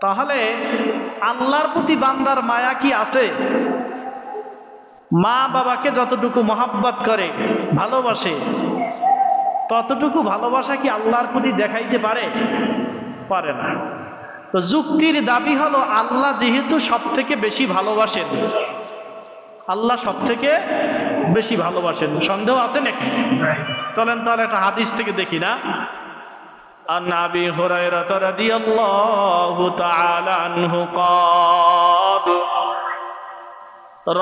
তাহলে আল্লাহর প্রতি বান্দার মায়া কি আছে? মা বাবাকে যতটুকু মহাব্বত করে, ভালোবাসে, ততটুকু ভালোবাসা কি আল্লাহর প্রতি দেখাইতে পারে? পারে না। তো যুক্তির দাবি হলো আল্লাহ যেহেতু সব থেকে বেশি ভালোবাসেন, আল্লাহ সব থেকে বেশি ভালোবাসেন, সন্দেহ আছে নাকি? চলেন তাহলে একটা হাদিস থেকে দেখি না। عن أبي هريرة رضي الله تعالى عنه قال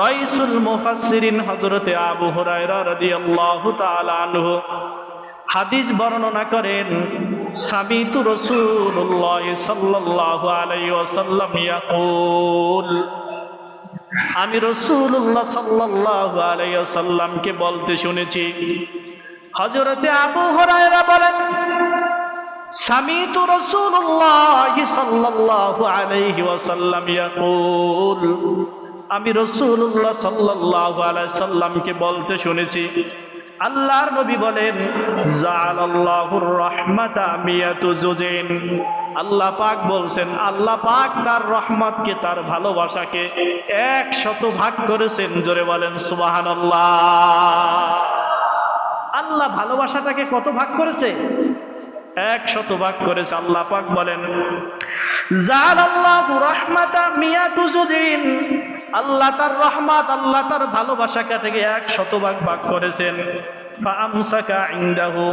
رئيس المفسرين হযরত আবু হুরায়রা রাদিয়াল্লাহু তাআলা আনহু হাদিস বর্ণনা করেন, সামিতু রাসূলুল্লাহ সাল্লাল্লাহু আলাইহি ওয়াসাল্লাম ইয়াকুল, আমি রাসূলুল্লাহ সাল্লাল্লাহু আলাইহি ওয়াসাল্লামকে বলতে শুনেছি। হযরত আবু হুরায়রা বলেন, সামিতু রাসূলুল্লাহ সাল্লাল্লাহু আলাইহি ওয়াসাল্লাম ইয়াকুল, আমি রাসূলুল্লাহ সাল্লাল্লাহু আলাইহি সাল্লামকে বলতে শুনেছি, আল্লাহর নবী বলেন, জাআলাল্লাহুর রাহমাতা মিয়াতু জুজিন, আল্লাহ পাক বলছেন, আল্লাহ পাক তার রহমতকে, তার ভালোবাসাকে 100 ভাগ করেছেন। জোরে বলেন সুবহানাল্লাহ। আল্লাহ ভালোবাসাটাকে কত ভাগ করেছে? 100 ভাগ করেছে। আল্লাহ পাক বলেন, জাআলাল্লাহু রাহমাতা মিয়াতু জুজিন, আল্লাহ তার রহমত, আল্লাহ তার ভালোবাসাকে থেকে 100 ভাগ করেছেন। ফাআমসাকা ইনদাহু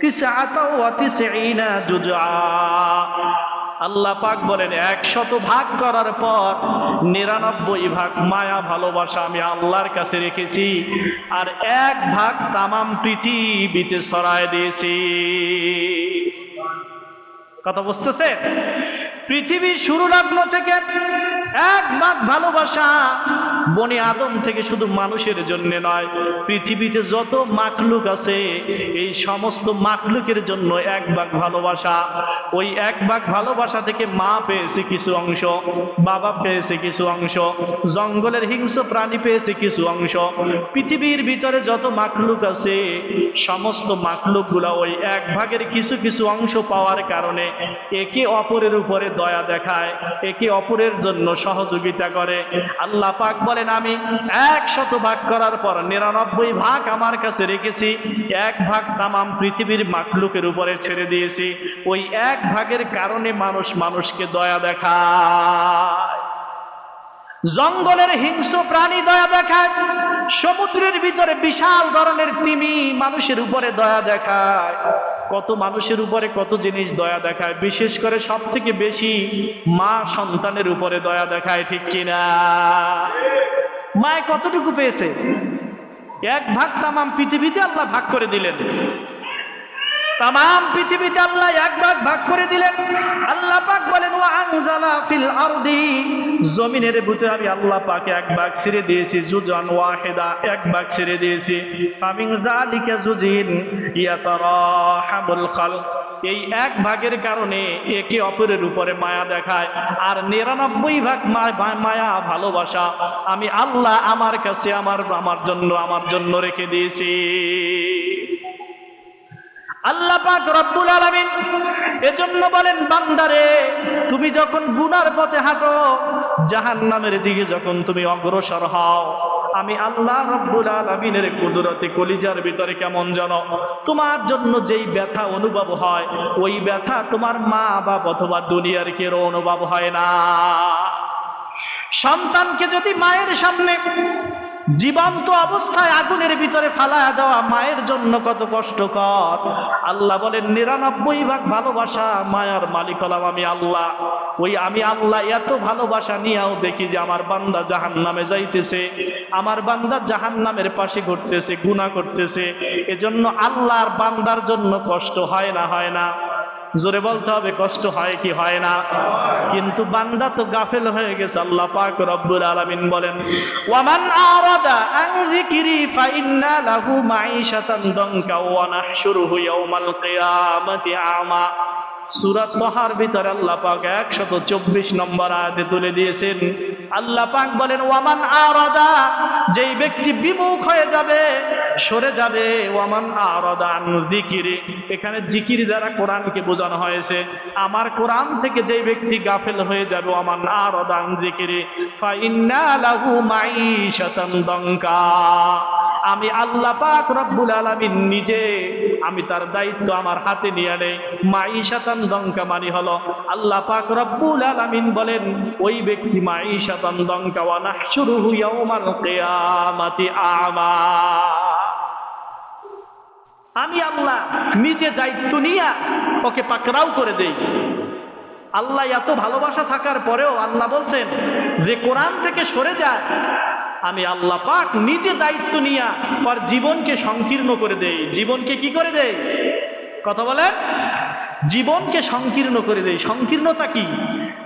99 জুজআ, আল্লাহ পাক বলেন 100 ভাগ করার পর 99 ভাগ মায়া ভালোবাসা আমি আল্লাহর কাছে রেখেছি, আর 1 ভাগ তামাম পৃথিবীতে ছড়ায় দিয়েছি। কথা বুঝতেছে? পৃথিবীর শুরু লগ্ন থেকে 1 ভাগ ভালোবাসা বনি আদম থেকে শুধু মানুষের জন্য নয়, পৃথিবীতে যত মাখলুক আছে এই সমস্ত মাখলুকের জন্য 1 ভাগ ভালোবাসা। ওই 1 ভাগ ভালোবাসা থেকে মা পেয়েছে কিছু অংশ, বাবা পেয়েছে কিছু অংশ, জঙ্গলের হিংস্র প্রাণী পেয়েছে কিছু অংশ। পৃথিবীর ভিতরে যত মাখলুক আছে সমস্ত মাখলুকগুলা ওই 1 ভাগের কিছু কিছু অংশ পাওয়ার কারণে একে অপরের উপরে দয়া দেখায়, একে অপরের জন্য সহযোগিতা করে। আল্লাহ পাক বলেন, আমি 100 ভাগ করার পর 99 ভাগ আমার কাছে রেখেছি, 1 ভাগ তামাম পৃথিবীর মাখলুকের উপরে ছেড়ে দিয়েছি। ওই 1 ভাগের কারণে মানুষ মানুষকে দয়া দেখায়, জঙ্গলের হিংস্র প্রাণী দয়া দেখায়, সমুদ্রের ভিতরে বিশাল ধরনের তিমি মানুষের উপরে দয়া দেখায়, কত মানুষের উপরে কত জিনিস দয়া দেখায়। বিশেষ করে সব থেকে বেশি মা সন্তানের উপরে দয়া দেখায়, ঠিক কিনা? মায় কতটুকু পেয়েছে? 1 ভাগ তামাম পৃথিবীতে আল্লাহ ভাগ করে দিলেন, তামাম পৃথিবীতে আল্লাহ 1 ভাগ করে দিলেন। আল্লাহ পাক বলেন, ওয়া আনজালা ফিল আরদি, জমিনের ভিতরে আমি আল্লাহ পাক 1 ভাগ ছেড়ে দিয়েছি, জুজান ওয়াহিদা, 1 ভাগ ছেড়ে দিয়েছি। ফামিন যালিকা জুজিন ইয়াতারাহামুল খালক, এই 1 ভাগের কারণে একে অপরের উপরে মায়া দেখায়, আর 99 ভাগ মায়া ভালোবাসা আমি আল্লাহ আমার কাছে আমার জন্য রেখে দিয়েছি। আল্লাহ পাক রব্বুল আলামিন এজন্য বলেন, বান্দারে তুমি যখন গুনার পথে হাঁটো, জাহান্নামের দিকে যখন তুমি অগ্রসর হও, আমি আল্লাহ রব্বুল আলামিনের কুদরতে কলিজার ভিতরে কেমন যেন তোমার জন্য যেই ব্যথা অনুভব হয়, ওই ব্যথা তোমার মা বাবা অথবা দুনিয়ার কেউ অনুভব হয় না। সন্তানকে যদি মায়ের সামনে জীবন্ত অবস্থায় আগুনের ভিতরে ফালায়া দেওয়া মায়ের জন্য কত কষ্টকর, আল্লাহ বলেন 99 ভাগ ভালোবাসা মায়ার মালিক হলাম আমি আল্লাহ। ওই আমি আল্লাহ এত ভালোবাসা নিয়েও দেখি যে আমার বান্দা জাহান্নামে যাইতেছে, আমার বান্দা জাহান্নামের পাশে ঘুরতেছে, গুনাহ করতেছে। এজন্য আল্লাহর বান্দার জন্য কষ্ট হয় না? হয় না? জোরে বলতে হবে, কষ্ট হয় কি হয় না? কিন্তু বান্দা তো গাফেল হয়ে গেছে। আল্লাহ পাক রব্বুল আলামিন বলেন, ওয়ামান আরাদা আন যিকরি ফাইন্না লাহু মাঈশাতান দানকা ওয়া নাহশুরুহু ইয়াওমাল কিয়ামাতি আমা। সূরা তাহার ভিতরে আল্লাহ পাক 124 নম্বর আয়াতে তুলে দিয়েছেন। আল্লাহ পাক বলেন ওয়ামান আরাদা, যেই ব্যক্তি বিমুখ হয়ে যাবে, সরে যাবে, ওয়ামান আরাদা আন যিকিরি, এখানে জিকির যারা কোরআনকে বোঝানো হয়েছে, আমার কোরআন থেকে যেই ব্যক্তি গাফেল হয়ে যাবে, ওয়ামান আরাদা আন যিকিরি ফা ইন্না লাহু মাঈশাতান দাঙ্কা, আমি আল্লাহ পাক রব্বুল আলামিন নিজে, আমি তার দায়িত্ব আমার হাতে নিয়ে নেই। মাঈশাতান দাঙ্কা মানে হলো আল্লাহ পাক রব্বুল আলামিন বলেন ওই ব্যক্তি মাঈশাতান দাঙ্কা ওয়া নাহশুরুহু ইয়াওমাল কিয়ামাতি আমা, আমি আল্লাহ নিজে দায়িত্ব নিয়ে ওকে পাকড়াও করে দেই। আল্লাহ এত ভালোবাসা থাকার পরেও আল্লাহ বলছেন যে কোরআন থেকে সরে যায়, আমি আল্লাহ পাক নিজে দায়িত্ব নিয়ে ওর জীবনকে সংকীর্ণ করে দেই। জীবনকে কি করে দেই? কথা বলেন, জীবনকে সংকীর্ণ করে দেই। সংকীর্ণতা কি?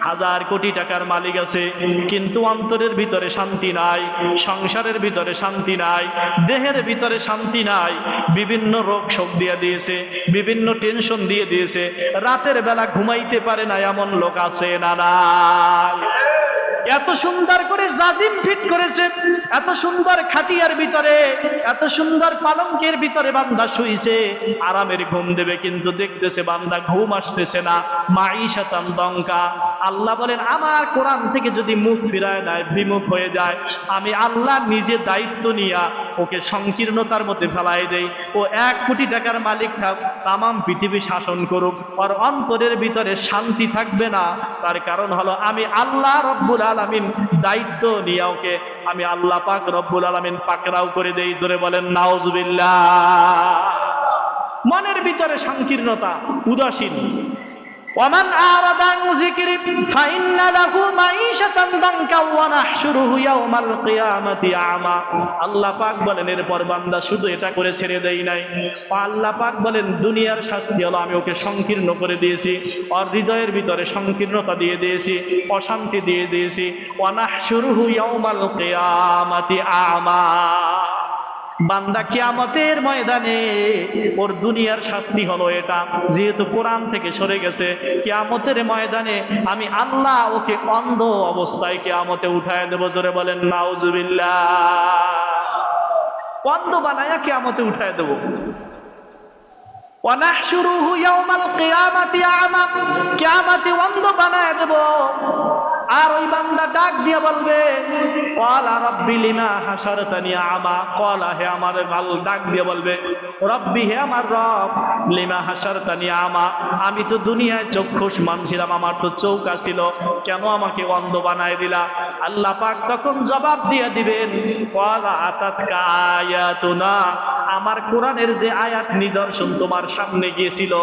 1000 কোটি টাকার মালিক আছে, কিন্তু অন্তরের ভিতরে শান্তি নাই, সংসারের ভিতরে শান্তি নাই, দেহের ভিতরে শান্তি নাই, বিভিন্ন রোগ শোক দিয়ে দিয়েছে, বিভিন্ন টেনশন দিয়ে দিয়েছে, রাতের বেলা ঘুমাইতে পারে না এমন লোক আছে না নাই? এত সুন্দর করে জাজিম ফিট করেছে, এত সুন্দর খাটিয়ার ভিতরে, এত সুন্দর পালঙ্কের ভিতরে বান্দা শুইছে, আরামের ঘুম দেবে, কিন্তু দেখতেছে বান্দা ঘুম আসতেছে না, মাঈশাতান দাঙ্কা। আল্লাহ বলেন আমার কোরআন থেকে যদি মুখ ফিরায় নেয়, বিমুখ হয়ে যায়, আমি আল্লাহ নিজে দায়িত্ব নিয়া ওকে সংকীর্ণতার মধ্যে ফেলাই দেই। ও 1 কোটি টাকার মালিক থাক, তামাম পৃথিবী শাসন করুক, আর অন্তরের ভিতরে শান্তি থাকবে না। তার কারণ হলো আমি আল্লাহ রব্বুল আলামিন দায়িত্ব নিয়ে ওকে, আমি আল্লাহ পাক রব্বুল আলামিন পাকড়াও করে দেই। জোরে বলেন নাউজুবিল্লাহ। মনের ভিতরে সংকীর্ণতা, উদাসীন। ওয়ামান আরাদা আন যিকরি ফাইন্না লাহু মাঈশাতান দাঙ্কা ওয়া নাহশুরুহু ইয়াওমাল কিয়ামাতি আমা। আল্লাহ পাক বলেন এরপর বান্দা শুধু এটা করে ছেড়ে দেই নাই, আল্লাহ পাক বলেন দুনিয়ার শাস্তি হলো আমি ওকে সংকীর্ণ করে দিয়েছি, ওর হৃদয়ের ভিতরে সংকীর্ণতা দিয়ে দিয়েছি, অশান্তি দিয়ে দিয়েছি। ওয়া নাহশুরুহু ইয়াওমাল কিয়ামাতি আমা। বান্দা কিয়ামতের ময়দানে ওর দুনিয়ার শাস্তি হলো এটা, যেহেতু কোরআন থেকে সরে গেছে, কিয়ামতের ময়দানে আমি আল্লাহ ওকে অন্ধ অবস্থায় কিয়ামতে উঠায় দেব। জোরে বলেন নাউজুবিল্লাহ। অন্ধ বানায়া কিয়ামতে উঠায় দেব। ওয়া নাহশুরুহু ইয়াওমাল কিয়ামাতি আমা, কিয়ামতে অন্ধ বানায় দেব। আর ওই বান্দা ডাক দিয়ে বলবে ক্বালা রাব্বি লিমা হাশারতানি আমা, ক্বালা হে আমার ভাল, ডাক দিয়ে বলবে রব্বি হে আমার রব, লিমা হাশারতানি আমা, আমি তো দুনিয়ায় চক্ষুষ্মান ছিলাম, আমার তো চোখ ছিল, কেন আমাকে অন্ধ বানায় দিলা? আল্লাহ পাক তখন জবাব দিয়ে দিবেন ক্বালা আতাতকা আয়াতুনা, আমার কোরআনের যে আয়াত নিদর্শন তোমার সামনে গিয়েছিল,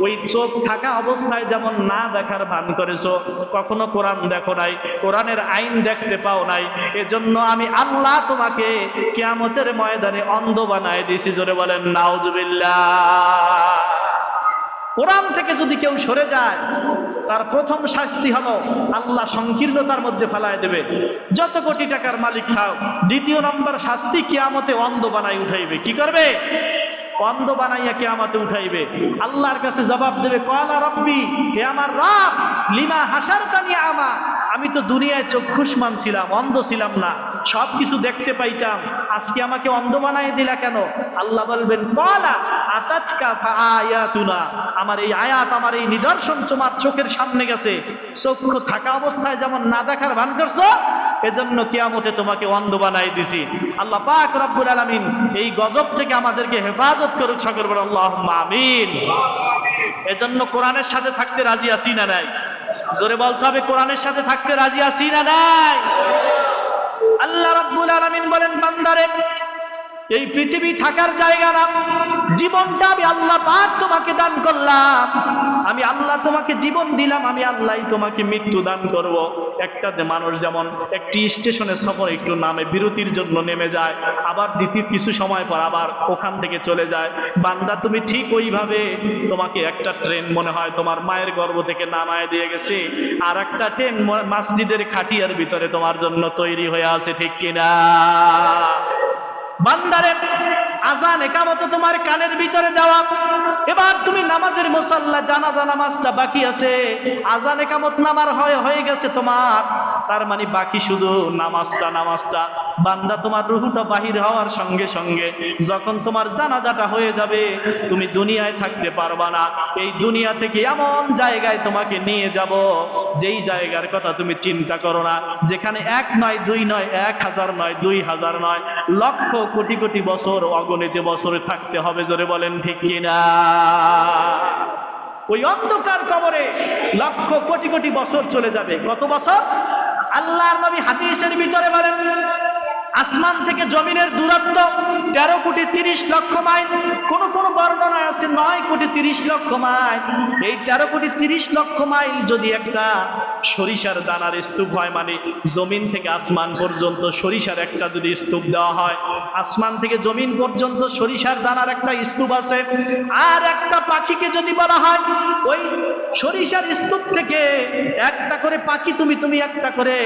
ওই চোখ থাকা অবস্থায় যেমন না দেখার ভান করেছো, কখনো কোরআন দেখো নাই, কোরআনের আইন দেখতে পাও নাই, এজন্য আমি আল্লাহ তোমাকে কিয়ামতের ময়দানে অন্ধ বানায় দিয়েছি। জোরে বলেন নাউজুবিল্লাহ। কোরআন থেকে যদি কেউ সরে যায়, তার প্রথম শাস্তি হলো আল্লাহ সংকীর্ণতার মধ্যে ফেলায় দেবে, যত কোটি টাকার মালিক থাক। দ্বিতীয় নম্বর শাস্তি, কিয়ামতে অন্ধ বানাই উঠাইবে। কি করবে? অন্ধ বানাইয়া কিয়ামতে উঠাইবে। আল্লাহর কাছে জবাব দেবে ক্বালা রাব্বি, হে আমার রব, লিমা হাশারতানি আমা, আমি তো দুনিয়ায় চক্ষুষ্মান ছিলাম, অন্ধ ছিলাম না, সবকিছু দেখতে পাইতাম, আজকে আমাকে অন্ধ বানাই দিলা কেন? আল্লাহ বলবেন ক্বালা আতাতকা ফাআয়াতুনা, আমার এই আয়াত, আমার এই নিদর্শন তোমার চোখের সামনে গেছে, চক্ষু থাকা অবস্থায় যেমন না দেখার ভান করছো, এজন্য কিয়ামতে তোমাকে অন্ধ বানাই দিছি। আল্লাহ পাক রব্বুল আলামিন এই গজব থেকে আমাদেরকে হেফাজত করুক। সকল বলেন আল্লাহুম্মা আমিন। এজন্য কোরআনের সাথে থাকতে রাজি আছি না নাই? জোরে বলতে হবে, কোরআনের সাথে থাকতে রাজি আছি না নাই? আল্লাহ রাব্বুল আলামিন বলেন বান্দারে, এই পৃথিবী থাকার জায়গা না, জীবনটা আমি আল্লাহ পাক তোমাকে দান করলাম, আমি আল্লাহ তোমাকে জীবন দিলাম, আমি আল্লাহই তোমাকে মৃত্যু দান করব। একটা মানুষ যেমন একটি স্টেশনের সফর একটু নামে বিরতির জন্য নেমে যায়, আবার দ্বিতীয় কিছু সময় পর আবার ওখান থেকে চলে যায়, বান্দা তুমি ঠিক ওইভাবে, তোমাকে একটা ট্রেন মনে হয় তোমার মায়ের গর্ভ থেকে নামায় দিয়ে গেছে, আর একটা ট্রেন মসজিদের খাটিয়ার ভিতরে তোমার জন্য তৈরি হয়ে আছে, ঠিক কিনা? বান্দারে আজান একামত তোমার কানের ভিতরে দেওয়া, এবার তুমি নামাজের মুসাল্লা জানাজা নামাজটা বাকি আছে, আজান একামত নামার হয়ে গেছে তোমার, তার মানে বাকি শুধু নামাজটা। বান্দা তোমার রুহটা বাহির হওয়ার সঙ্গে সঙ্গে যখন তোমার জানাজাটা হয়ে যাবে, তুমি দুনিয়ায় থাকতে পারবা না। এই দুনিয়া থেকে এমন জায়গায় তোমাকে নিয়ে যাব, যেই জায়গার কথা তুমি চিন্তা করো না, যেখানে 1 নয় 2 নয় 1000 নয় 2000 নয়, লক্ষ কোটি কোটি বছর, অগণিত বছরে থাকতে হবে। জোরে বলেন ঠিক কিনা? ওই অন্ধকার কবরে লক্ষ কোটি কোটি বছর চলে যাবে। কত বছর? আল্লাহর নবী হাদিসের ভিতরে বলেন, আসমান থেকে জমিনের দূরত্ব 13 কোটি 30 লক্ষ মাইল, কোন কোন বর্ণনায় আছে 9 কোটি 30 লক্ষ মাইল। এই 13 কোটি 30 লক্ষ মাইল যদি একটা সরিষার দানার স্তূপ হয়, মানে জমিন থেকে আসমান পর্যন্ত সরিষার একটা যদি স্তূপ দেওয়া হয়, আসমান থেকে জমিন পর্যন্ত সরিষার দানার একটা স্তূপ আছে, আর একটা পাখিকে যদি বলা হয় ওই সরিষার স্তূপ থেকে একটা করে পাখি তুমি একটা করে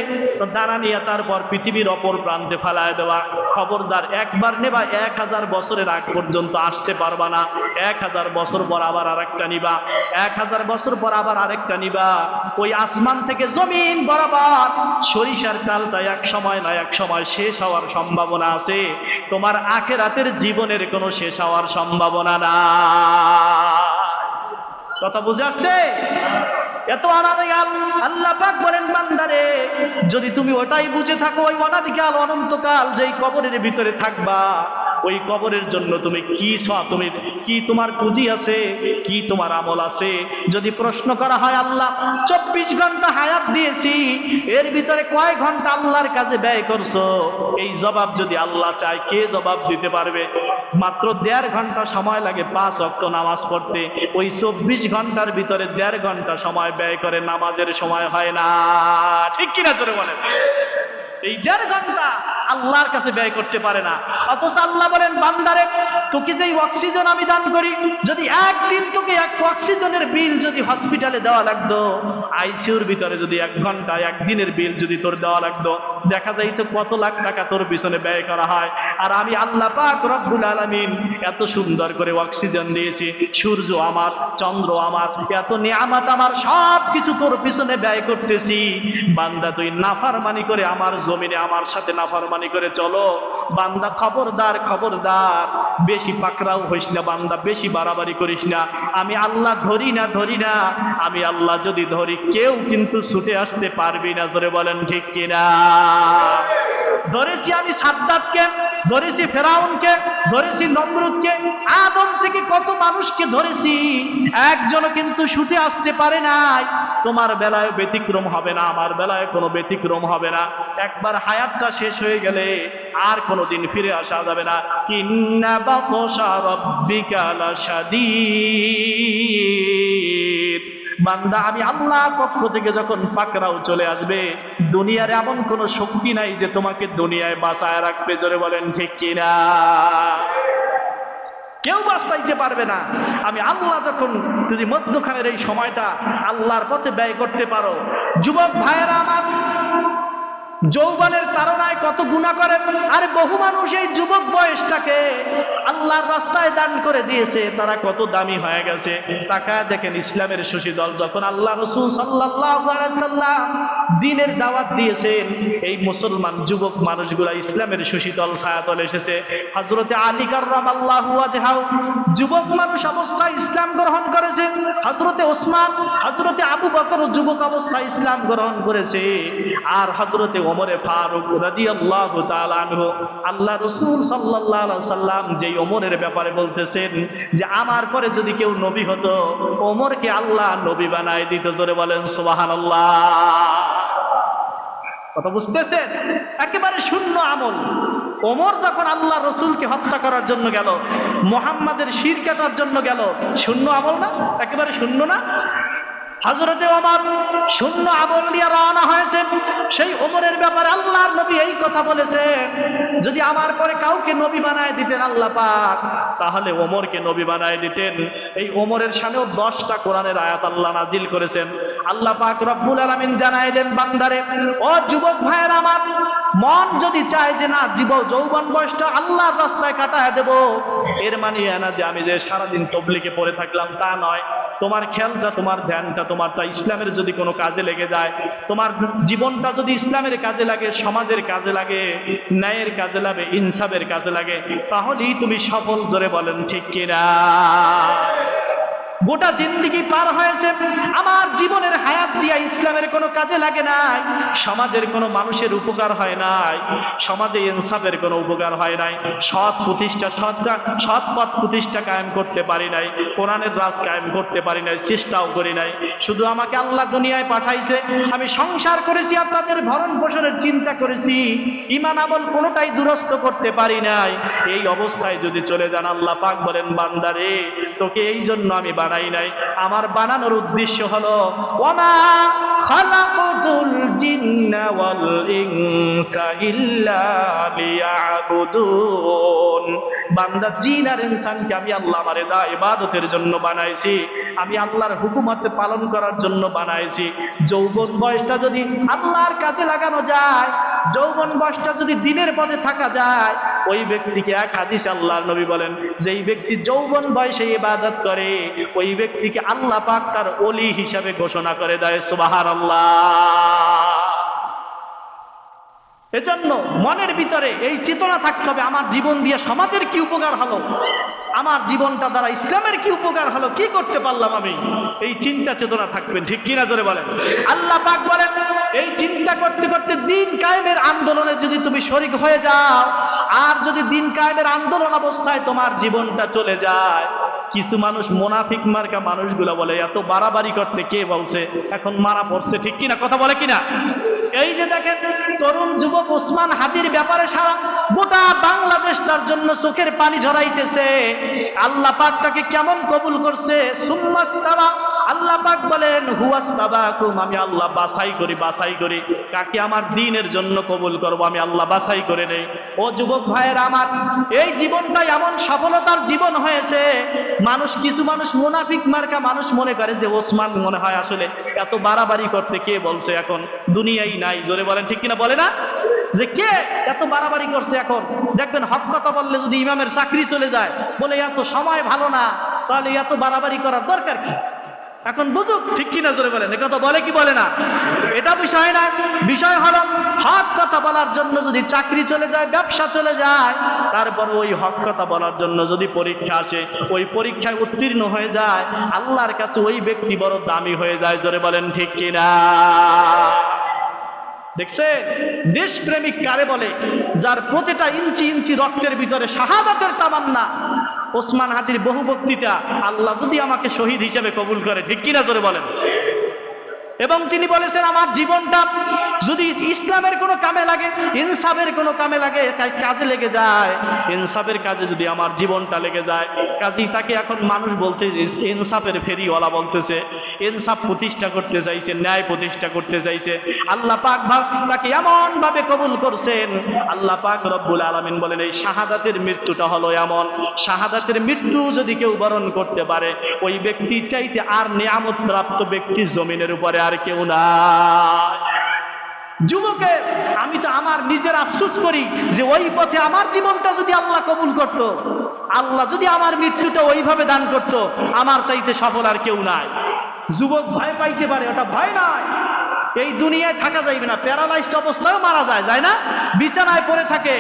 দানা নিয়ে তারপর পৃথিবীর অপর প্রান্তে ফালায় দেওয়া, খবরদার একবার নেবা 1000 বছরের আগ পর্যন্ত আসতে পারবা না। 1000 বছর পর আবার আরেকটা নিবা, 1000 বছর পর আবার আরেকটা নিবা। ওই আসমান থেকে জমিন বরাবর সরিষার কালটা এক সময় না এক সময় শেষ হওয়ার সম্ভাবনা আছে। তোমার আখিরাতের জীবনের কোনো শেষ হওয়ার সম্ভাবনা না। কথা বুঝে আসছে? এত অনাদিকাল আল্লাহ পাক বলেন, বান্দারে যদি তুমি ওটাই বুঝে থাকো, ওই অনাদিকাল অনন্তকাল যেই কবরের ভিতরে থাকবা, ওই কবরের জন্য তুমি কি তোমার পুঁজি আছে, কি তোমার আমল আছে? যদি প্রশ্ন করা হয়, আল্লাহ 24 ঘন্টা হায়াত দিয়েছি, এর ভিতরে কয় ঘন্টা আল্লাহর কাছে ব্যয় করছো? এই জবাব যদি আল্লাহ চায়, কে জবাব দিতে পারবে? মাত্র 1.5 ঘন্টা সময় লাগে 5 ওয়াক্ত নামাজ পড়তে, ওই 24 ঘন্টার ভিতরে 1.5 ঘন্টা সময় ব্যয় করে নামাজের সময় হয় না। ঠিক কিনা জোরে বলেন? এই 1.5 ঘন্টা আল্লাহর কাছে ব্যয় করতে পারে না। অথচ আল্লাহ বলেন, বান্দারে তোকে যেই অক্সিজেন আমি দান করি, যদি একদিন তোকে 1 অক্সিজেনের বিল যদি হসপিটালে দেওয়া লাগতো, আইসিইউর ভিতরে যদি 1 ঘন্টা একদিনের বিল যদি তোর দেওয়া লাগতো, দেখা যাইতো কত লাখ টাকা তোর পিছনে ব্যয় করা হয়। আর আমি আল্লাহ পাক রব্বুল আলামিন এত সুন্দর করে অক্সিজেন দিয়েছি, সূর্য আমার, চন্দ্র আমার, এত নিয়ামত আমার, সব কিছু তোর পিছনে ব্যয় করতেছি। বান্দা তুই নাফরমানি করে আমার জমিনে আমার সাথে নাফরমানি করে চলো। বান্দা খবরদার, বেশি পাকড়াও হইস না বান্দা, বেশি বাড়াবাড়ি করিস না। আমি আল্লাহ ধরি না, আমি আল্লাহ যদি ধরি কেউ কিন্তু ছুটে আসতে পারবি না। জোরে বলেন ঠিক কিনা? ধরেছি আমি সাদ্দাতকে, ধরেছি ফেরাউনকে, ধরেছি নমরুদকে, আদম থেকে কত মানুষকে ধরেছি, একজনও কিন্তু ছুটে আসতে পারে নাই। তোমার বেলায় ব্যতিক্রম হবে না, আমার বেলায় কোনো ব্যতিক্রম হবে না। একবার হায়াতটা শেষ হয়ে গেলে আর কোনোদিন ফিরে আসা যাবে না। ইন্না বাতশা রাব্বিকা লাশাদীদ। বান্দা আমি আল্লাহর পক্ষ থেকে যখন পাকড়াও চলে আসবে, দুনিয়ার এমন কোন শক্তি নাই যে তোমাকে দুনিয়ায় বাঁচায় রাখবে। জোরে বলেন ঠিক কিনা? কেউ বাঁচাইতে পারবে না। আমি আল্লাহ যখন যদি মধ্যখানের এই সময়টা আল্লাহর পথে ব্যয় করতে পারো, যুবক ভাইয়েরা আমার, যৌবনের তাড়নায় কত গুনাহ করে, আর বহু মানুষ এই যুবক বয়সটাকে আল্লাহর রাস্তায় দান করে দিয়েছে, তারা কত দামি হয়ে গেছে। তাকায় দেখেন ইসলামের শশী দল যখন আল্লাহ রাসূল সাল্লাল্লাহু আলাইহি সাল্লাম দ্বীনের দাওয়াত দিয়েছেন, এই মুসলমান যুবক মানুষগুলা ইসলামের শশী দল ছায়াতলে এসেছে। হযরতে আলী কাররামাল্লাহু ওয়াজহাহু যুবক মানুষ অবস্থায় ইসলাম গ্রহণ করেছেন, হযরতে ওসমান, হযরতে আবু বকর যুবক অবস্থায় ইসলাম গ্রহণ করেছে, আর হযরতে ওমরে ফারুক রাদিয়াল্লাহু তাআলা আনহু, আল্লাহ রাসূল সাল্লাল্লাহু আলাইহি সাল্লাম যেই ওমরের ব্যাপারে বলতেছেন যে আমার পরে যদি কেউ নবী হতো, ওমরকে আল্লাহ নবী বানায় দিত। জোরে বলেন সুবহানাল্লাহ। কথা বুঝতেছেন? একেবারে শূন্য আমল। ওমর যখন আল্লাহ রসুলকে হত্যা করার জন্য গেল, মুহাম্মাদের শির কাটার জন্য গেল, শূন্য আমল না? একেবারে শূন্য না? হযরতে ওমর শূন্য আমল নিয়ে রওনা হয়েছেন। সেই ওমরের ব্যাপারে আল্লাহর নবী এই কথা বলেছেন, যদি আমার পরে কাউকে নবী বানায় দিতেন আল্লাহ পাক, তাহলে ওমরকে নবী বানায় দিতেন। এই ওমরের শানেও 10টা কোরআনের আয়াত আল্লাহ নাজিল করেছেন। আল্লাহ পাক রব্বুল আলামিন জানাইলেন, বান্দারে, ও যুবক ভাইয়ের আমার, মন যদি চায় যে না যৌবন বয়সটা আল্লাহর রাস্তায় কাটায় দেব, এর মানে না যে আমি যে সারাদিন তবলিগে পড়ে থাকলাম তা নয়। তোমার খেয়ালটা, তোমার ধ্যানটা, তোমারটা ইসলামের যদি কোনো কাজে লেগে যায়, তোমার জীবনটা যদি ইসলামের কাজে লাগে, সমাজের কাজে লাগে, ন্যায়ের কাজে লাগে, ইনসাফের কাজে লাগে, তাহলেই তুমি সফল। জোরে বলেন ঠিক কিনা? গোটা জিন্দেগি পার হয়েছে, আমার জীবনের হায়াত দিয়া ইসলামের কোনো কাজে লাগে নাই, সমাজের কোনো মানুষের উপকার হয় নাই, সমাজে ইনসাফের কোনো উপকার হয় নাই, সৎ পথ প্রতিষ্ঠা কায়েম করতে পারি নাই, কোরআনের রাজ কায়েম করতে পারি নাই, চেষ্টাও করি নাই। শুধু আমাকে আল্লাহ দুনিয়ায় পাঠাইছে, আমি সংসার করেছি, আপনাদের ভরণ পোষণের চিন্তা করেছি, ঈমান আমল কোনোটাই দুরস্ত করতে পারি নাই। এই অবস্থায় যদি চলে যান, আল্লাহ পাক বলেন, বান্দারে, তোকে এই জন্য আমি বানাই নাই। আমার বানানোর উদ্দেশ্য হলো ওয়ামা খালাকাতুল জিন্না ওয়াল ইনসা ইল্লা লিয়াবুদুন। বান্দা, জিন আর ইনসানকে আমি আল্লাহ আমার ইবাদতের জন্য বানাইছি, আমি আল্লাহর হুকুমত পালন করার জন্য বানাইছি। যৌবন বয়সটা যদি আল্লাহর কাজে লাগানো যায়, যৌবন বয়সটা যদি দিনের পথে থাকা যায়, ওই ব্যক্তিকে এক হাদিসে আল্লাহর নবী বলেন, যেই ব্যক্তি যৌবন বয়সে ইবাদত করে, ওই ব্যক্তিকে আল্লাহ পাক তার ওলি হিসাবে ঘোষণা করে দেয়। সুবহানাল্লাহ। এজন্য মনের ভিতরে এই চেতনা থাকতে হবে, আমার জীবন দিয়ে সমাজের কি উপকার হলো, আমার জীবনটা দ্বারা ইসলামের কি উপকার হলো, কি করতে পারলাম আমি, এই চিন্তা চেতনা থাকবেন। ঠিক কিনা? জোরে বলেন। আল্লাহ পাক বলেন, এই চিন্তা করতে করতে দিন কায়েমের আন্দোলনে যদি তুমি শরীক হয়ে যাও, আর যদি দিন কায়েমের আন্দোলন অবস্থায় তোমার জীবনটা চলে যায়, কিছু মানুষ মুনাফিক মার্কা মানুষগুলো বলে, এত বাড়াবাড়ি করতে কে বলছে, এখন মারা পড়ছে। ঠিক কিনা? কথা বলে কিনা? এই যে দেখেন, তরুণ যুবক ওসমান হাদির ব্যাপারে সারা গোটা বাংলাদেশ তার জন্য চোখের পানি ঝরাইতেছে। আল্লাহ পাক তাকে কেমন কবুল করছে? সুম্মাস্তাবা, আল্লাহ পাক বলেন, হুয়াস্তাবাকুম, আমি আল্লাহ বাছাই করি কাকে আমার দ্বীনের জন্য কবুল করব, আমি আল্লাহ বাছাই করে নেই। ও যুবক ভাইয়ের আমার, এই জীবনটা এমন সফলতার জীবন হয়েছে, কিছু মানুষ মুনাফিক মার্কা মানুষ মনে করে যে ওসমান মনে হয় আসলে এত বাড়াবাড়ি করতে কে বলছে, এখন দুনিয়াই নাই। জোরে বলেন ঠিক কিনা? বলে না যে কে এত বাড়াবাড়ি করছে। এখন দেখবেন হক কথা বললে যদি ইমামের চাকরি চলে যায়, বলে এত সময় ভালো না, তাহলে এত বাড়াবাড়ি করার দরকার কি? এখন বুঝুক। ঠিক কিনা? জোরে বলেন। এ কথা বলে কি বলে না? এটা বিষয় না, বিষয় হলো হক কথা বলার জন্য যদি চাকরি চলে যায়, ব্যবসা চলে যায়, তারপর ওই হক কথা বলার জন্য যদি পরীক্ষা আসে, ওই পরীক্ষায় উত্তীর্ণ হয়ে যায়, আল্লাহর কাছে ওই ব্যক্তি বড় দামি হয়ে যায়। জোরে বলেন ঠিক কিনা? দেখছে, দেশপ্রেমিক কারে বলে? যার প্রতিটা ইঞ্চি ইঞ্চি রক্তের ভিতরে শাহাদাতের তামান্না। ওসমান হাদির বহু বক্তৃতা, আল্লাহ যদি আমাকে শহীদ হিসেবে কবুল করে। ঠিক কিনা? জোরে বলেন। এবং তিনি বলেছেন, আমার জীবনটা যদি ইসলামের কোনো কামে লাগে, ইনসাফের কোনো কামে লাগে, কাজে লেগে যায়, ইনসাফের কাজে যদি আমার জীবনটা লেগে যায়, কাজেই তাকে এখন মানুষ বলতে ইনসাফের ফেরিওয়ালা বলতেছে, ইনসাফ প্রতিষ্ঠা করতে চাইছে, ন্যায় প্রতিষ্ঠা করতে চাইছে। আল্লাহ পাক তাকে এমন ভাবে কবুল করছেন, আল্লাহ পাক রব্বুল আলামিন বলেন, এই শাহাদাতের মৃত্যুটা হলো এমন, শাহাদাতের মৃত্যু যদি কেউ বরণ করতে পারে, ওই ব্যক্তি চাইতে আর নিয়ামত প্রাপ্ত ব্যক্তি জমিনের উপরে আর কেউ নাই। যুবকে, আমি তো আমার নিজের আফসোস করি যে ওই পথে আমার জীবনটা যদি আল্লাহ কবুল করত, আল্লাহ যদি আমার মৃত্যুটা ওইভাবে দান করত, আমার চাইতে সফল আর কেউ নাই। যুবক ভয় পাইতে পারে, ওটা ভয় নাই। এই দুনিয়ায় থাকা যাইবে না, প্যারালাইজড অবস্থায় মারা যায় না, বিছানায় পড়ে থাকে,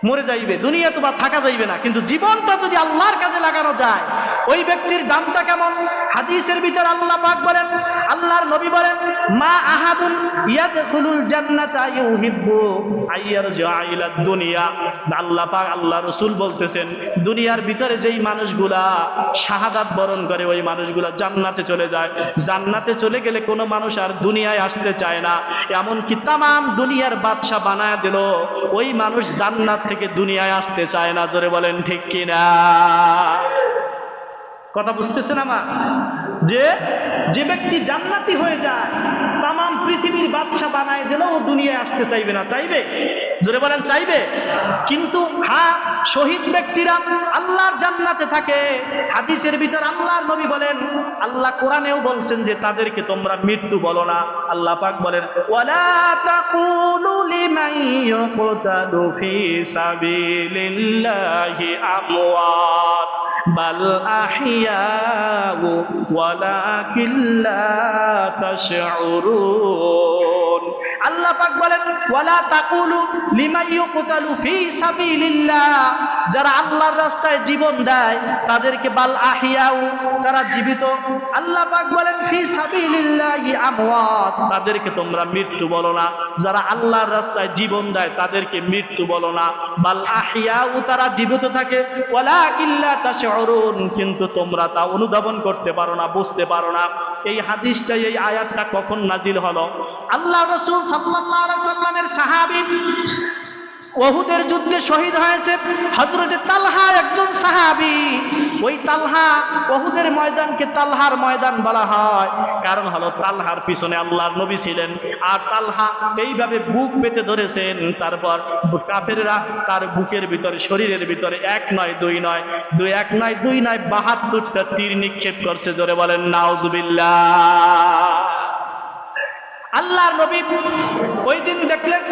মরে যাইবে, দুনিয়া তো বা থাকা যাইবে না। কিন্তু জীবনটা যদি আল্লাহর কাজে লাগানো যায়, ওই ব্যক্তির দামটা কেমন? হাদিসের ভিতরে আল্লাহ পাক বলেন, আল্লাহর নবী বলেন, মা আহাদুন ইয়াদখুলুল জান্নাতা ইউহিব্বু আইয়ারজা ইলা দুনিয়া। আল্লাহ পাক, আল্লাহ রাসূল বলতেছেন, দুনিয়ার ভিতরে যেই মানুষগুলা শাহাদাত বরণ করে, ওই মানুষগুলা জান্নাতে চলে যায়। জান্নাতে চলে গেলে কোনো মানুষ আর দুনিয়ায় আসতে চায় না, এমনকি তামাম দুনিয়ার বাদশা বানায় দিল, ওই মানুষ জান্নাত থেকে দুনিয়ায় আসতে চায় না। জোরে বলেন ঠিক কিনা? কথা বুঝতেছেন আমার? যে যে ব্যক্তি জান্নাতি হয়ে যায় তাম পৃথিবীর বাদশা বানায় দিলেও দুনিয়ায় আসতে চাইবে না। চাইবে? জোরে বলেন চাইবে? কিন্তু হ্যাঁ, শহীদ ব্যক্তিরা আল্লাহর জান্নাতে থাকে। হাদিসের ভিতর আল্লাহর নবী বলেন, আল্লাহ কোরআনেও বলছেন যে তাদেরকে তোমরা মৃত্যু বলো না। আল্লাহ পাক বলেন, ওয়ালা তাকুলু লিমান ইউকতালু ফি সাবিলিল্লাহি আমওয়াত বাল আহইয়াউ ওয়ালাকিন লা তাশউরুন। আল্লাহ পাক বলেন, ওয়ালা তাকুলু লিমান ইউকতালু ফি সাবিলিল্লাহ, যারা আল্লাহর রাস্তায় জীবন দেয় তাদেরকে বাল আহইয়াউ, তারা জীবিত। আল্লাহ পাক বলেন ফি সাবিলিল্লাহি আমওয়াত, তাদেরকে তোমরা মৃত্যু বলো না। যারা আল্লাহর রাস্তায় জীবন দেয় তাদেরকে মৃত্যু বলো না। বাল আহইয়াউ, তারা জীবিত থাকে। ওয়ালাকিন লা তাশউরুন, কিন্তু তোমরা তা অনুধাবন করতে পারো না, বুঝতে পারো না। এই হাদিসটা, এই আয়াতটা কখন নাজিল হলো? আল্লাহ রাসূল সাল্লাল্লাহু আলাইহি সাল্লামের সাহাবী উহুদের যুদ্ধে শহীদ হয়েছে হযরতে তালহা, একজন সাহাবী। ওই তালহা, উহুদের ময়দানকে তালহার ময়দান বলা হয়, কারণ হলো তালহার পিছনে আল্লাহর নবী ছিলেন। আর তালহা এইভাবে বুক পেতে ধরেছেন, তারপর কাফেররা তার বুকের ভিতরে, শরীরের ভিতরে এক নয় দুই নয়, এক নয় দুই নয় 72টা তীর নিক্ষেপ করছে। জোরে বলেন নাউজুবিল্লাহ। আল্লাহর নবী ওই দিন দেখলেন,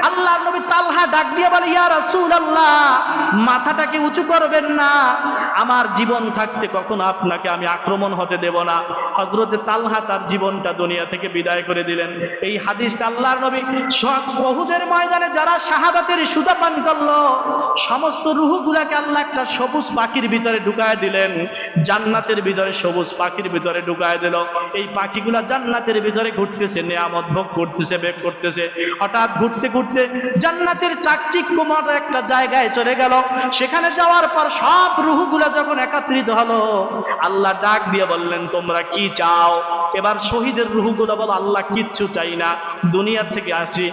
আল্লাহর নবী তালহা ডাক দিয়ে বলে, ইয়া রাসূলুল্লাহ, মাথাটাকে উঁচু করবেন না, আমার জীবন থাকতে কখনো আপনাকে আমি আক্রমণ হতে দেব না। হযরতে তালহা তার জীবনটা দুনিয়া থেকে বিদায় করে দিলেন। এই হাদিসটা আল্লাহর নবী উহুদের ময়দানে যারা শাহাদাতের সুধা পান করলো, সমস্ত রূহগুলাকে আল্লাহ একটা সবুজ পাখির ভিতরে ঢুকায় দিলেন, জান্নাতের ভিতরে সবুজ পাখির ভিতরে ঢুকায় দিল। এই পাখিগুলা জান্নাতের ভিতরে ঘুরতেছে, নিয়ামত ভোগ করতেছে, বেগ করতেছে। হঠাৎ ঘুরতে ঘুরতে জান্নাতের চাকচিক্যময় একটা জায়গায় চলে গেল। সেখানে যাওয়ার পর সব রূহগুলা যখন একত্রিত হলো, আল্লাহ ডাক দিয়ে বললেন, তোমরা কি চাও? এবার শহীদের রূহগুলা বলো, আল্লাহ কিচ্ছু চাই না, দুনিয়া থেকে আসি,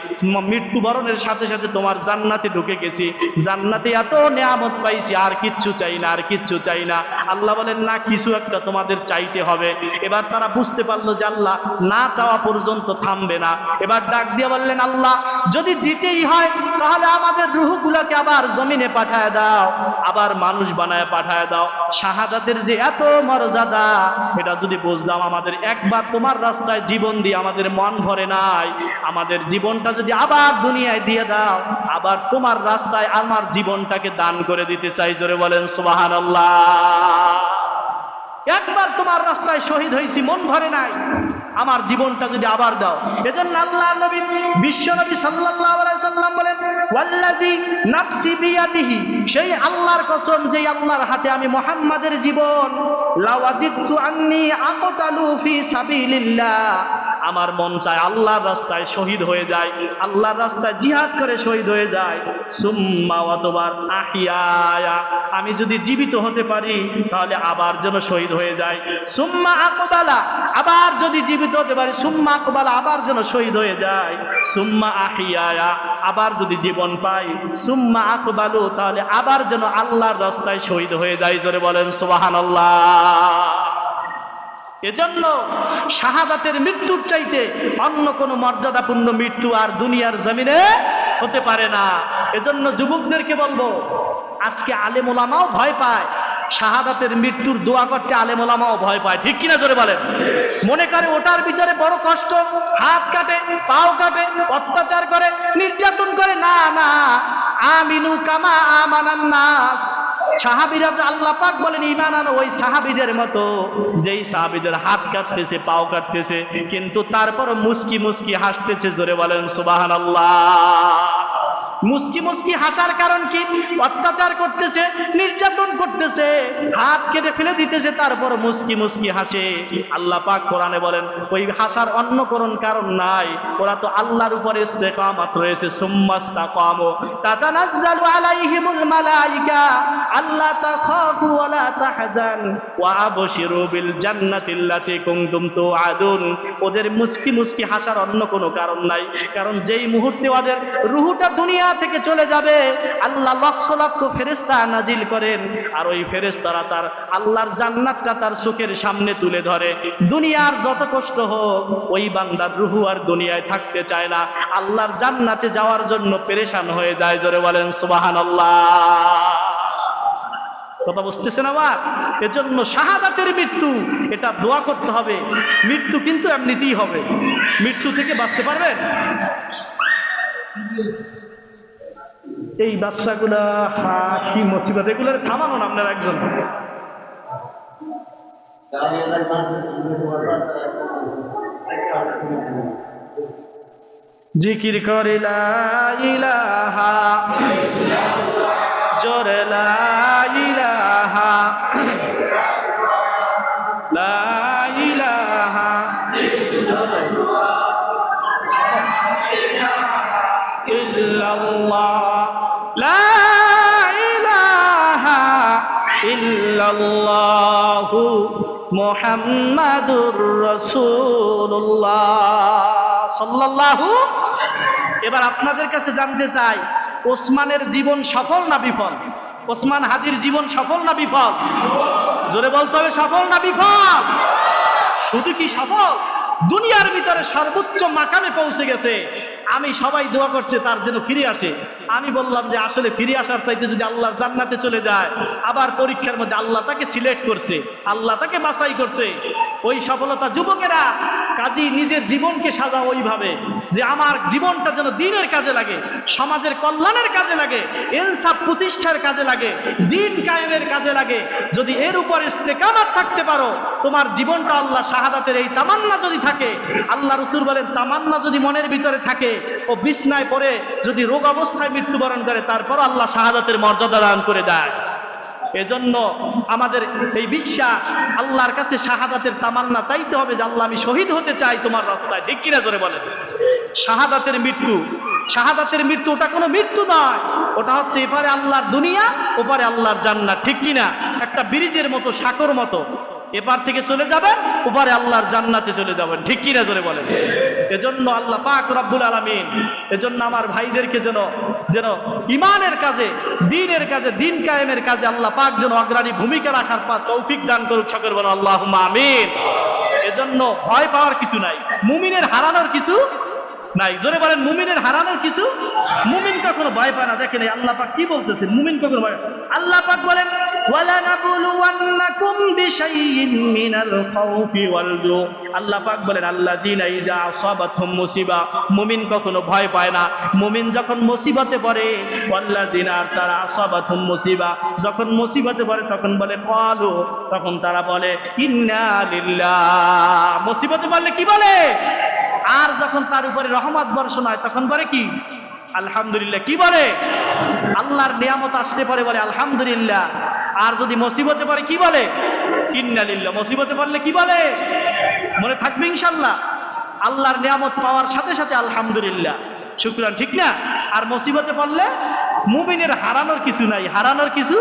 মৃত্যুবরণের সাথে সাথে তোমার জান্নাতে ঢুকে গেছি, জান্নাতে এত নিয়ামত পাইছি, আর কিচ্ছু চাই না, আর কিচ্ছু চাই না। আল্লাহ বলেন, না, কিছু একটা তোমাদের চাইতে হবে। এবার তারা বুঝতে পারলো যে আল্লাহ না চাওয়া পর্যন্ত থামবে না। এবার ডাক দিয়ে বললেন, আল্লাহ যদি দিতেই হয় তাহলে আমাদের রূহগুলোকে আবার জমিনে পাঠায় দাও, আবার মানুষ বানায় পাঠায় দাও। শাহাদাতের যে এত মর্যাদা, এটা যদি বুঝলাম, আমাদের একবার তোমার রাস্তায় জীবন দিয়ে আমাদের মন ভরে নাই, আমাদের জীবনটা যদি আবার দুনিয়ায় দিয়ে দাও, আবার তোমার রাস্তায় আমার জীবনটাকে দান করে দিতে চাই। জোরে বলেন সুবহানাল্লাহ। একবার তোমার রাস্তায় শহীদ হয়েছি, মন ভরে নাই, আমার জীবনটা যদি আবার দাও। এজন্য আল্লাহর নবী, বিশ্ব নবী সাল্লাল্লাহু আলাইহি সাল্লাম বলেন, ওয়াল্লাযী নাফসি বিয়াদিহি, সেই আল্লাহর কসম যেই আল্লাহর হাতে আমি মুহাম্মাদের জীবন, লাওয়াদিতু আন্নী আকতালু ফি সাবিলিল্লাহ, আমার মন চায় আল্লাহর রাস্তায় শহীদ হয়ে যায়, আল্লাহর রাস্তায় জিহাদ করে শহীদ হয়ে যায়। সুম্মা ওয়াতবার আহিয়া, আমি যদি জীবিত হতে পারি তাহলে আবার যেন শহীদ হয়ে যায়। সুম্মা আকবালা, আবার যদি জীবিত হতে পারি, সুম্মা আকবালা, আবার যেন শহীদ হয়ে যায়। সুম্মা আহিয়া, আবার যদি জীবন পাই, সুম্মা আকবালু, তাহলে আবার যেন আল্লাহর রাস্তায় শহীদ হয়ে যায়। জোরে বলেন সুবহানাল্লাহ। এজন্য শাহাদাতের মৃত্যুর চাইতে অন্য কোনো মর্যাদাপূর্ণ মৃত্যু আর দুনিয়ার জমিনে হতে পারে না। এজন্য যুবকদেরকে বলবো, আজকে আলেম ওলামাও ভয় পায়, শাহাদাতের মৃত্যুর দোয়া করতে আলেম ওলামাও ভয় পায়, ঠিক কিনা? জোরে বলেন। মনে করে ওটার ভিতরে বড় কষ্ট, হাত কাটে, পাও কাটে, অত্যাচার করে, নির্যাতন করে। না না, আমিনু কামা আমানান নাস। সাহাবীরা, আল্লাহ পাক বলেন, ঈমান আনো ওই সাহাবীদের মতো, যেই সাহাবীদের হাত কাটতেছে, পাও কাটতেছে, কিন্তু তারপর মুস্কি মুস্কি হাসতেছে। জোরে বলেন সুবহানাল্লাহ। মুস্কি মুস্কি হাসার কারণ কি? অত্যাচার করতেছে, নির্যাতন করতেছে, হাত কেটে ফেলে দিতেছে, তারপর মুস্কি মুস্কি হাসে। আল্লাহ পাক কোরআনে বলেন, ওই হাসার অন্য কোন কারণ নাই, ওরা তো আল্লাহর উপরে ইস্তেকামত রয়েছে। সুম্মাস্তাকামু তাতানাজ্জালু আলাইহিমুল মালাইকা আল্লা তাখাফু ওয়া লা তাহজান ওয়া আবশিরু বিল জান্নাতিল্লাতী কুনতুম তুআদুন। ওদের মুস্কি মুস্কি হাসার অন্য কোনো কারণ নাই, কারণ যেই মুহূর্তে ওদের রূহটা দুনিয়া দুনিয়া থেকে চলে যাবে, আল্লাহ লক্ষ লক্ষ ফেরেশতা নাজিল করেন, আর ওই ফেরেশতারা তার আল্লাহর জান্নাতটা তার চোখের সামনে তুলে ধরে। দুনিয়ার যত কষ্ট হোক, ওই বান্দার রুহু আর দুনিয়ায় থাকতে চায় না, আল্লাহর জান্নাতে যাওয়ার জন্য পেরেশান হয়ে যায়। জোরে বলেন সুবহানাল্লাহ। কথা বুঝতেছেন আমার? এজন্য শাহাদাতের মৃত্যু, এটা দোয়া করতে হবে। মৃত্যু কিন্তু এমনিতেই হবে। মৃত্যু থেকে বাঁচতে পারবেন? এই বাচ্চাগুলা কি মুসিবত, এগুলো থামানো না আপনার একজন। জিকির করে লা ইলাহা, জোরে লা ইলাহা, লা ইলাহা ইল্লাল্লাহ, লা ইলাহা ইল্লাল্লাহু মুহাম্মাদুর রাসূলুল্লাহ সাল্লাল্লাহু। এবার আপনাদের কাছে জানতে চাই, ওসমানের জীবন সফল না বিফল? ওসমান হাদির জীবন সফল না বিফল? জোরে বলতে হবে, সফল না বিফল? শুধু কি সফল, দুনিয়ার ভিতরে সর্বোচ্চ মাকামে পৌঁছে গেছে। আমি সবাই দোয়া করছে তার যেন ফিরে আসে। আমি বললাম যে আসলে ফিরে আসার চাইতে যদি আল্লাহর জান্নাতে চলে যায়, আবার পরীক্ষার মধ্যে আল্লাহ তাকে সিলেক্ট করছে, আল্লাহ তাকে বাছাই করছে। ওই সফলতা যুবকেরা কাজী নিজের জীবনকে সাজাও ওইভাবে যে আমার জীবনটা যেন দ্বীনের কাজে লাগে, সমাজের কল্যাণের কাজে লাগে, ইনসাফ প্রতিষ্ঠার কাজে লাগে, দ্বীন কায়েমের কাজে লাগে। যদি এর উপর ইস্তেকামাত থাকতে পারো, তোমার জীবনটা আল্লাহ শাহাদাতের এই তামান্না যদি থাকে, আল্লাহ রাসূল বলেন তামান্না যদি মনের ভিতরে থাকে, ও বিছনায় পড়ে যদি রোগ অবস্থায় মৃত্যুবরণ করে, তারপর আল্লাহ শাহাদাতের মর্যাদা দান করে দেয়। এজন্য আমাদের এই বিশ্বাস, আল্লাহর কাছে শাহাদাতের তামান্না চাইতে হবে যে আল্লাহ আমি শহীদ হতে চাই তোমার রাস্তায়। ঠিক কিনা জোরে বলেন? শাহাদাতের মৃত্যু, শাহাদাতের মৃত্যু ওটা কোনো মৃত্যু নয়, ওটা হচ্ছে এপারে আল্লাহর দুনিয়া, ওপারে আল্লাহর জান্নাত। ঠিক কিনা? একটা ব্রিজের মতো, সাঁকোর মতো, এপার থেকে চলে যাবেন, ওপারে আল্লাহর জান্নাতে চলে যাবেন। ঠিক কিনা জোরে বলেন? এজন্য আল্লাহ পাক রব্বুল আলামিন এজন্য আমার ভাইদেরকে যেন যেন ইমানের কাজে, দ্বীনের কাজে, দ্বীন কায়েমের কাজে আল্লাহ পাক যেন অগ্রণী ভূমিকা রাখার তৌফিক দান করুক। সকলে বলো আল্লাহুম্মা আমিন। এজন্য ভয় পাওয়ার কিছু নাই, মুমিনের হারানোর কিছু নাই। জোরে বলেন, মুমিনের হারানোর কিছু। মুমিন কখনো ভয় পায় না। দেখেন আল্লাহ পাক কি বলতেছেন, মুমিন কখনো ভয়। আল্লাহ পাক বলেন ওয়ালা নাবলুওয়ান্নাকুম বিশাইইন মিনাল খাউফি ওয়াল জু। আল্লাহ পাক বলেন আল্লাযীনা ইযা আসাবাতহুম মুসিবা, মুমিন কখনো ভয় পায় না। মুমিন যখন মুসিবতে পড়ে, ওয়াল্লাযীনা তারা আসাবাতহুম মুসিবা, যখন মুসিবতে পড়ে তখন বলে ক্বালু, তখন তারা বলে ইন্না লিল্লাহ। মুসিবতে পড়লে কি বলে? আর যখন তার উপরে রহমত বর্ষণ হয় তখন বলে কি? আলহামদুলিল্লাহ। কি বলে? আল্লাহর নিয়ামত আসতে পারে বলে আলহামদুলিল্লাহ। আর যদি মুসিবতে পড়ে কি বলে? ইন্না লিল্লাহ। মুসিবতে পড়লে কি বলে? মনে থাকবে ইনশাআল্লাহ। আল্লাহর নিয়ামত পাওয়ার সাথে সাথে আলহামদুলিল্লাহ, শুকরান। ঠিক না? আর মুসিবতে পড়লে মুমিনের হারানোর কিছু নাই, হারানোর কিছু।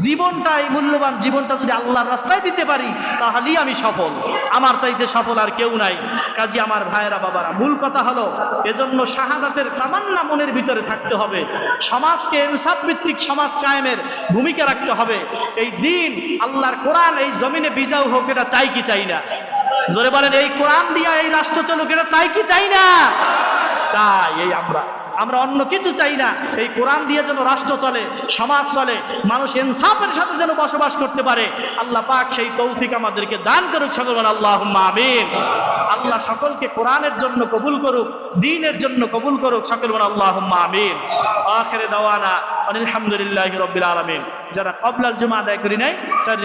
জীবনটা, এই মূল্যবান জীবনটা যদি আল্লাহর রাস্তায় দিতে পারি, তাহলেই আমি সফল। আমার চাইতে সফল আর কেউ নাই। কাজী আমার ভাইয়েরা, বাবারা, মূল কথা হলো এজন্য শাহাদাতের তামান্না মনের ভিতরে থাকতে হবে। সমাজকে ইনসাফ ভিত্তিক সমাজ কায়েমের ভূমিকা রাখতে হবে। এই দিন আল্লাহর কোরআন এই জমিনে বিজয় হোক, এটা চাই কি চাই না? জোরে বলেন, এই কোরআন দিয়া এই রাষ্ট্র চলুক, এটা চাই কি চাই না? চাই। এই আমরা অন্য কিছু চাই না। এই কোরআন দিয়ে যেন রাষ্ট্র চলে, সমাজ চলে, মানুষ ইনসাফের সাথে যেন বসবাস করতে পারে। আল্লাহ পাক সেই তৌফিক আমাদেরকে দান করুক। সকল বলেন আল্লাহুম্মা আমিন। আল্লাহ সকলকে কোরআনের জন্য কবুল করুক, দ্বীনের জন্য কবুল করুক। সকল বলেন আল্লাহুম্মা আমিন। আখিরে দাওয়ানা আলহামদুলিল্লাহি রাব্বিল আলামিন। যারা ক্বাবলাল জুমা আদায় করি নাই, 4